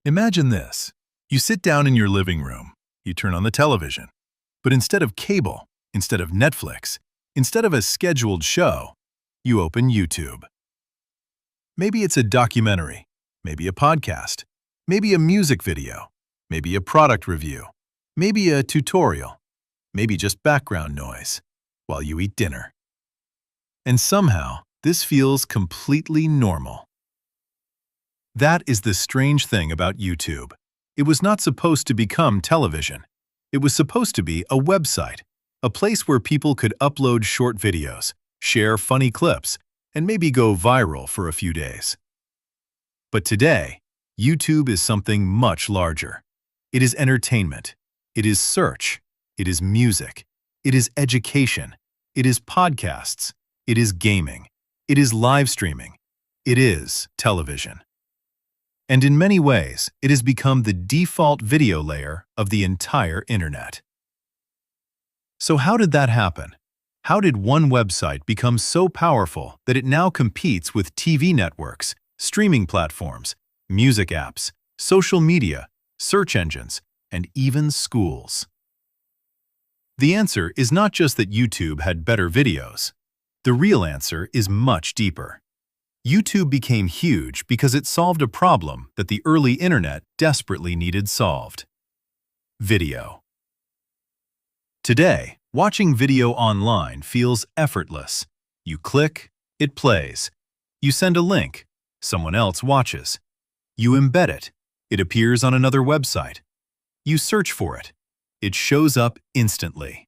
Imagine this. You sit down in your living room, you turn on the television, but instead of cable, instead of Netflix, instead of a scheduled show, you open YouTube. Maybe it's a documentary, maybe a podcast, maybe a music video, maybe a product review, maybe a tutorial, maybe just background noise while you eat dinner. And somehow, this feels completely normal. That is the strange thing about YouTube. It was not supposed to become television. It was supposed to be a website, a place where people could upload short videos, share funny clips, and maybe go viral for a few days. But today, YouTube is something much larger. It is entertainment. It is search. It is music. It is education. It is podcasts. It is gaming. It is live streaming. It is television. And in many ways, it has become the default video layer of the entire internet. So how did that happen? How did one website become so powerful that it now competes with TV networks, streaming platforms, music apps, social media, search engines, and even schools? The answer is not just that YouTube had better videos. The real answer is much deeper. YouTube became huge because it solved a problem that the early internet desperately needed solved: video. Today, watching video online feels effortless. You click, it plays. You send a link, someone else watches. You embed it, it appears on another website. You search for it, it shows up instantly.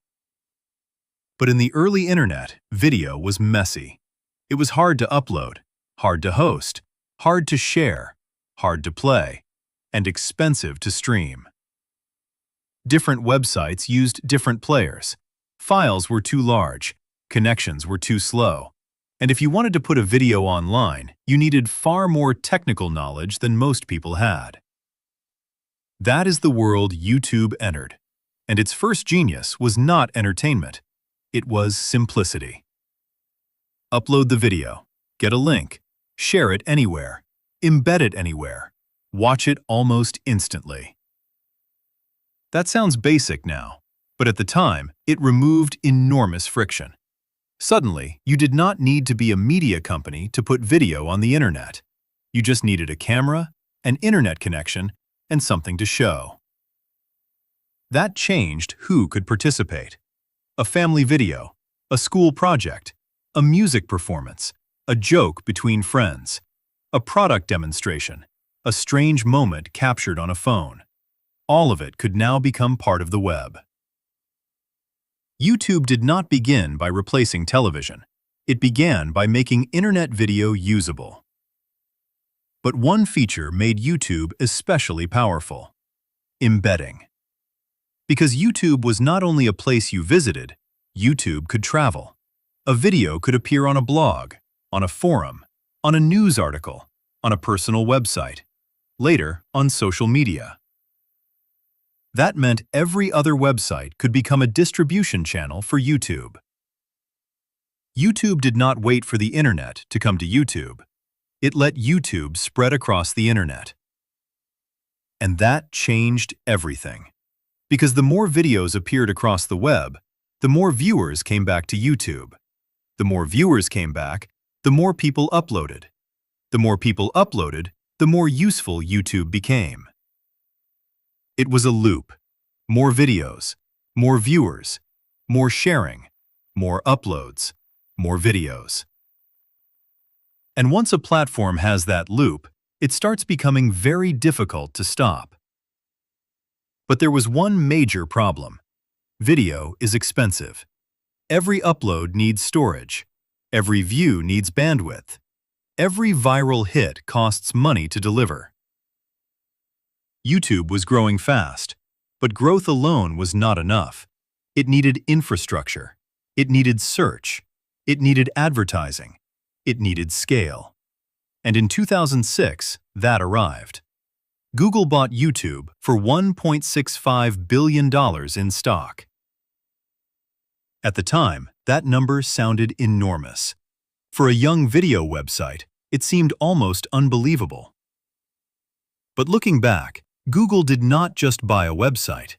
But in the early internet, video was messy. It was hard to upload, hard to host, hard to share, hard to play, and expensive to stream. Different websites used different players. Files were too large, connections were too slow, and if you wanted to put a video online, you needed far more technical knowledge than most people had. That is the world YouTube entered, and its first genius was not entertainment. It was simplicity. Upload the video, get a link, share it anywhere, embed it anywhere, watch it almost instantly. That sounds basic now, but at the time, it removed enormous friction. Suddenly, you did not need to be a media company to put video on the internet. You just needed a camera, an internet connection, and something to show. That changed who could participate. A family video, a school project, a music performance, a joke between friends, a product demonstration, a strange moment captured on a phone. All of it could now become part of the web. YouTube did not begin by replacing television. It began by making internet video usable. But one feature made YouTube especially powerful: embedding. Because YouTube was not only a place you visited, YouTube could travel. A video could appear on a blog, on a forum, on a news article, on a personal website, later on social media. That meant every other website could become a distribution channel for YouTube. YouTube did not wait for the internet to come to YouTube. It let YouTube spread across the internet. And that changed everything. Because the more videos appeared across the web, the more viewers came back to YouTube. The more viewers came back, the more people uploaded. The more people uploaded, the more useful YouTube became. It was a loop. More videos, more viewers, more sharing, more uploads, more videos. And once a platform has that loop, it starts becoming very difficult to stop. But there was one major problem. Video is expensive. Every upload needs storage. Every view needs bandwidth. Every viral hit costs money to deliver. YouTube was growing fast, but growth alone was not enough. It needed infrastructure. It needed search. It needed advertising. It needed scale. And in 2006, that arrived. Google bought YouTube for $1.65 billion in stock. At the time, that number sounded enormous. For a young video website, it seemed almost unbelievable. But looking back, Google did not just buy a website.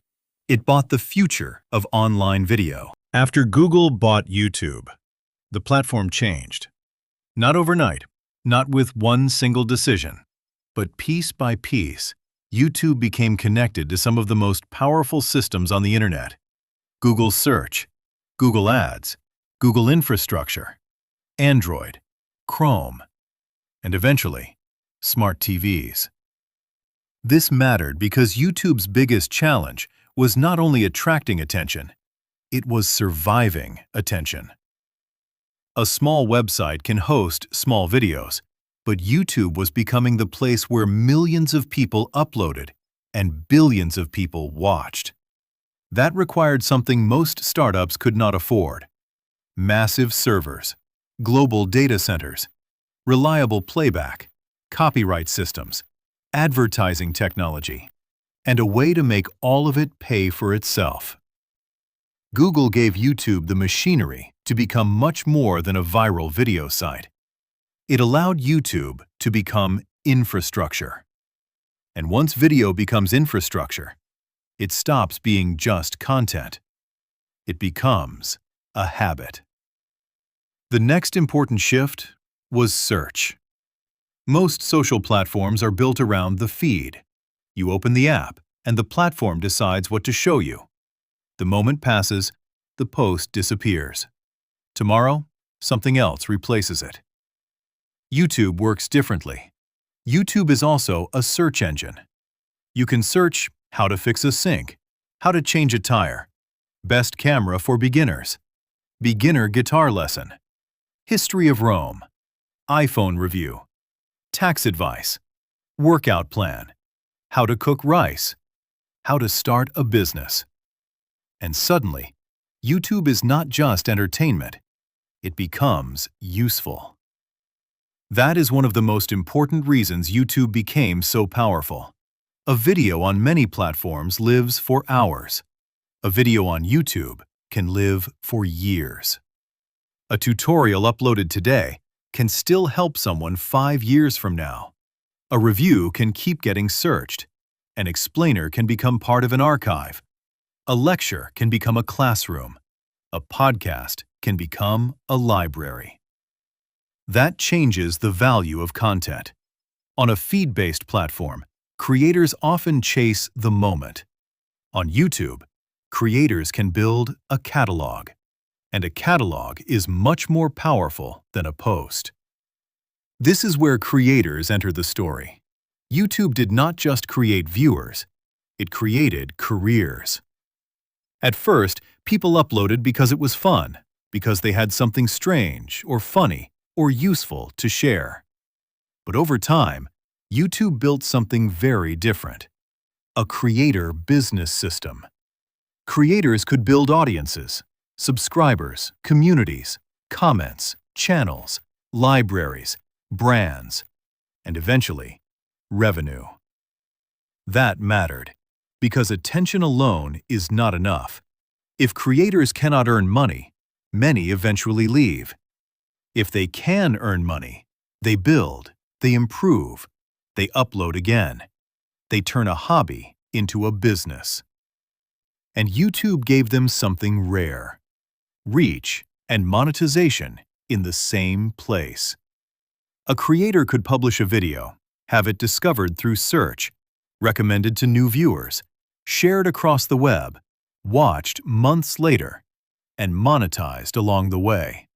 It bought the future of online video. After Google bought YouTube, the platform changed. Not overnight, not with one single decision, but piece by piece, YouTube became connected to some of the most powerful systems on the internet. Google Search, Google Ads, Google Infrastructure, Android, Chrome, and eventually, smart TVs. This mattered because YouTube's biggest challenge was not only attracting attention, it was surviving attention. A small website can host small videos, but YouTube was becoming the place where millions of people uploaded and billions of people watched. That required something most startups could not afford: massive servers, global data centers, reliable playback, copyright systems, advertising technology, and a way to make all of it pay for itself. Google gave YouTube the machinery to become much more than a viral video site. It allowed YouTube to become infrastructure. And once video becomes infrastructure, it stops being just content. It becomes a habit. The next important shift was search. Most social platforms are built around the feed. You open the app, and the platform decides what to show you. The moment passes, the post disappears. Tomorrow, something else replaces it. YouTube works differently. YouTube is also a search engine. You can search how to fix a sink, how to change a tire, best camera for beginners, beginner guitar lesson, history of Rome, iPhone review, tax advice, workout plan, how to cook rice, how to start a business. And suddenly, YouTube is not just entertainment, it becomes useful. That is one of the most important reasons YouTube became so powerful. A video on many platforms lives for hours. A video on YouTube can live for years. A tutorial uploaded today can still help someone 5 years from now. A review can keep getting searched. An explainer can become part of an archive. A lecture can become a classroom. A podcast can become a library. That changes the value of content. On a feed-based platform, creators often chase the moment. On YouTube, creators can build a catalog. And a catalog is much more powerful than a post. This is where creators enter the story. YouTube did not just create viewers, it created careers. At first, people uploaded because it was fun, because they had something strange or funny or useful to share. But over time, YouTube built something very different: a creator business system. Creators could build audiences, subscribers, communities, comments, channels, libraries, brands, and eventually, revenue. That mattered, because attention alone is not enough. If creators cannot earn money, many eventually leave. If they can earn money, they build, they improve, they upload again. They turn a hobby into a business. And YouTube gave them something rare: reach and monetization in the same place. A creator could publish a video, have it discovered through search, recommended to new viewers, shared across the web, watched months later, and monetized along the way.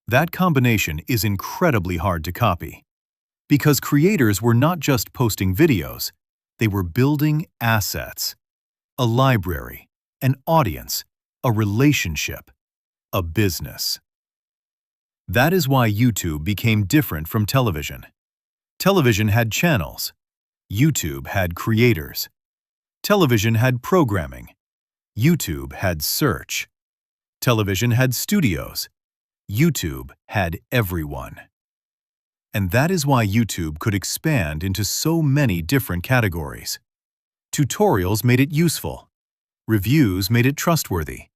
That combination is incredibly hard to copy, because creators were not just posting videos, they were building assets: a library, an audience, a relationship, a business. That is why YouTube became different from television. Television had channels. YouTube had creators. Television had programming. YouTube had search. Television had studios. YouTube had everyone. And that is why YouTube could expand into so many different categories. Tutorials made it useful. Reviews made it trustworthy.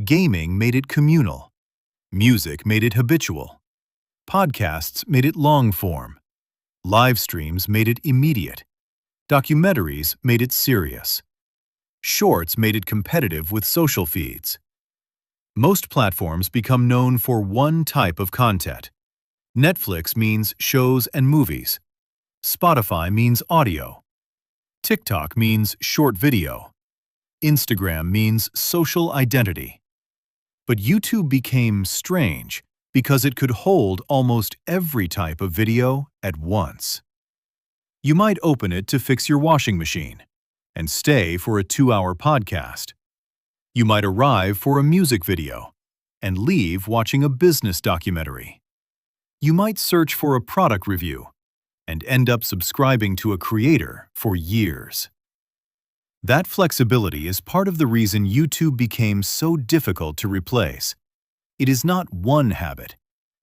Gaming made it communal. Music made it habitual. Podcasts made it long-form. Live streams made it immediate. Documentaries made it serious. Shorts made it competitive with social feeds. Most platforms become known for one type of content. Netflix means shows and movies. Spotify means audio. TikTok means short video. Instagram means social identity. But YouTube became strange because it could hold almost every type of video at once. You might open it to fix your washing machine and stay for a 2-hour podcast. You might arrive for a music video and leave watching a business documentary. You might search for a product review and end up subscribing to a creator for years. That flexibility is part of the reason YouTube became so difficult to replace. It is not one habit.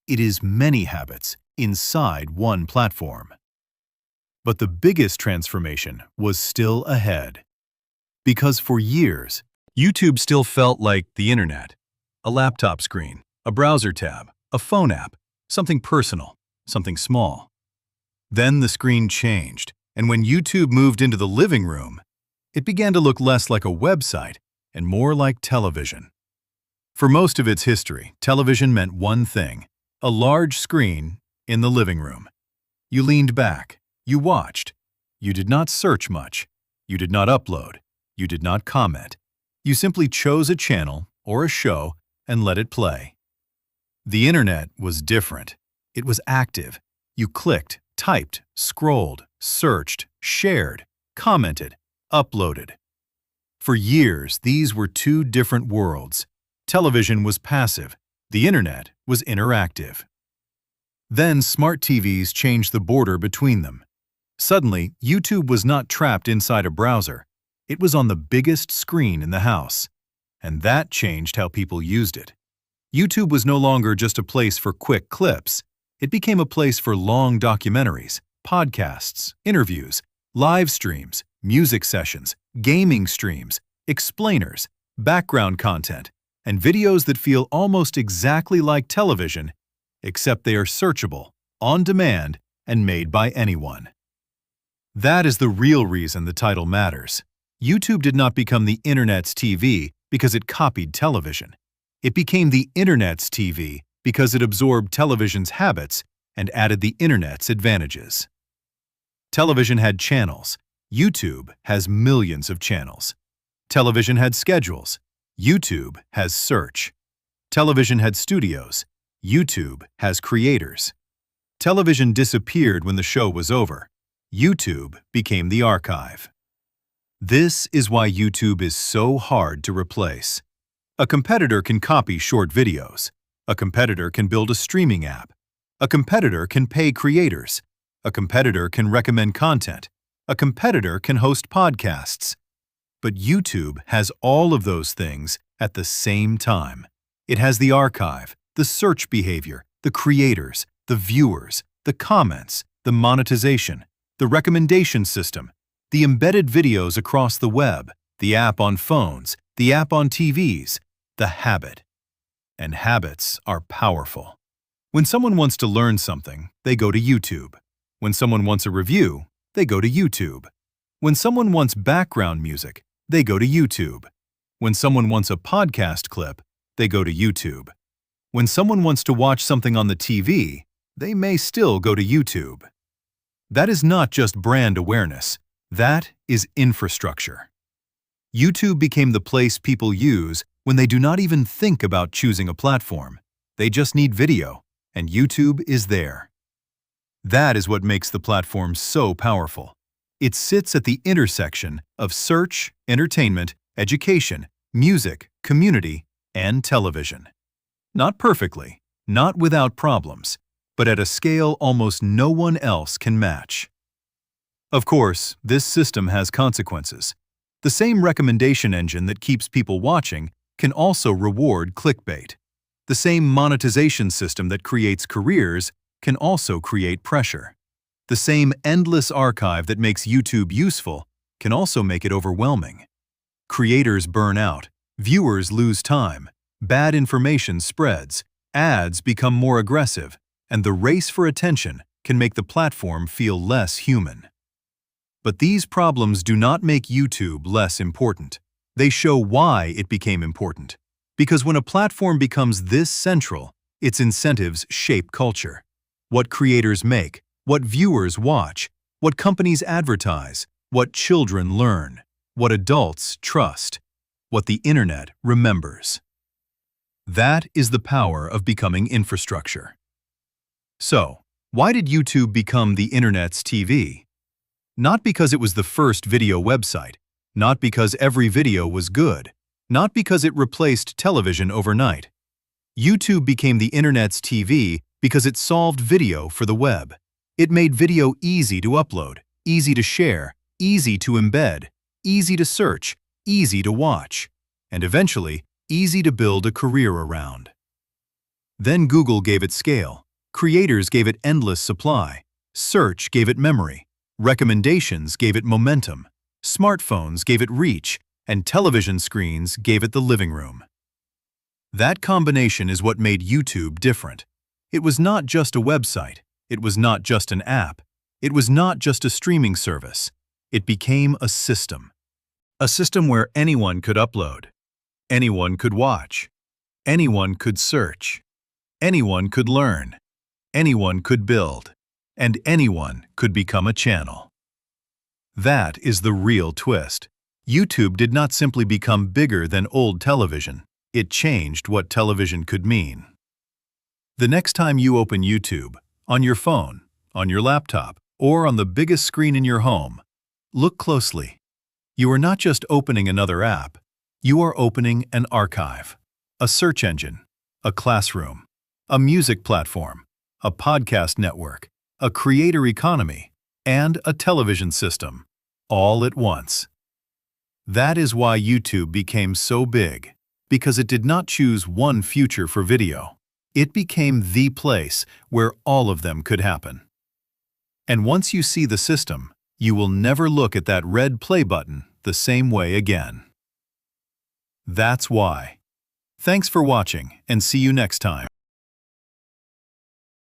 It is many habits inside one platform. But the biggest transformation was still ahead. Because for years, YouTube still felt like the internet. A laptop screen, a browser tab, a phone app, something personal, something small. Then the screen changed, and when YouTube moved into the living room, it began to look less like a website and more like television. For most of its history, television meant one thing: a large screen in the living room. You leaned back, you watched. You did not search much. You did not upload. You did not comment. You simply chose a channel or a show and let it play. The internet was different. It was active. You clicked, typed, scrolled, searched, shared, commented, uploaded. For years, these were two different worlds. Television was passive. The internet was interactive. Then smart TVs changed the border between them. Suddenly, YouTube was not trapped inside a browser. It was on the biggest screen in the house. And that changed how people used it. YouTube was no longer just a place for quick clips. It became a place for long documentaries, podcasts, interviews, live streams, music sessions, gaming streams, explainers, background content, and videos that feel almost exactly like television, except they are searchable, on demand, and made by anyone. That is the real reason the title matters. YouTube did not become the internet's TV because it copied television. It became the internet's TV because it absorbed television's habits and added the internet's advantages. Television had channels. YouTube has millions of channels. Television had schedules. YouTube has search. Television had studios. YouTube has creators. Television disappeared when the show was over. YouTube became the archive. This is why YouTube is so hard to replace. A competitor can copy short videos. A competitor can build a streaming app. A competitor can pay creators. A competitor can recommend content. A competitor can host podcasts. But YouTube has all of those things at the same time. It has the archive, the search behavior, the creators, the viewers, the comments, the monetization, the recommendation system, the embedded videos across the web, the app on phones, the app on TVs, the habit. And habits are powerful. When someone wants to learn something, they go to YouTube. When someone wants a review, they go to YouTube. When someone wants background music, they go to YouTube. When someone wants a podcast clip, they go to YouTube. When someone wants to watch something on the TV, they may still go to YouTube. That is not just brand awareness. That is infrastructure. YouTube became the place people use when they do not even think about choosing a platform. They just need video, and YouTube is there. That is what makes the platform so powerful. It sits at the intersection of search, entertainment, education, music, community, and television. Not perfectly, not without problems, but at a scale almost no one else can match. Of course, this system has consequences. The same recommendation engine that keeps people watching can also reward clickbait. The same monetization system that creates careers can also create pressure. The same endless archive that makes YouTube useful can also make it overwhelming. Creators burn out, viewers lose time, bad information spreads, ads become more aggressive, and the race for attention can make the platform feel less human. But these problems do not make YouTube less important. They show why it became important. Because when a platform becomes this central, its incentives shape culture. What creators make, what viewers watch, what companies advertise, what children learn, what adults trust, what the internet remembers. That is the power of becoming infrastructure. So, why did YouTube become the internet's TV? Not because it was the first video website, not because every video was good, not because it replaced television overnight. YouTube became the internet's TV because it solved video for the web. It made video easy to upload, easy to share, easy to embed, easy to search, easy to watch, and eventually, easy to build a career around. Then Google gave it scale, creators gave it endless supply, search gave it memory, recommendations gave it momentum, smartphones gave it reach, and television screens gave it the living room. That combination is what made YouTube different. It was not just a website, it was not just an app, it was not just a streaming service. It became a system. A system where anyone could upload, anyone could watch, anyone could search, anyone could learn, anyone could build, and anyone could become a channel. That is the real twist. YouTube did not simply become bigger than old television. It changed what television could mean. The next time you open YouTube, on your phone, on your laptop, or on the biggest screen in your home, look closely. You are not just opening another app. You are opening an archive, a search engine, a classroom, a music platform, a podcast network, a creator economy, and a television system, all at once. That is why YouTube became so big, because it did not choose one future for video. It became the place where all of them could happen. And once you see the system, you will never look at that red play button the same way again. That's why. Thanks for watching, and see you next time.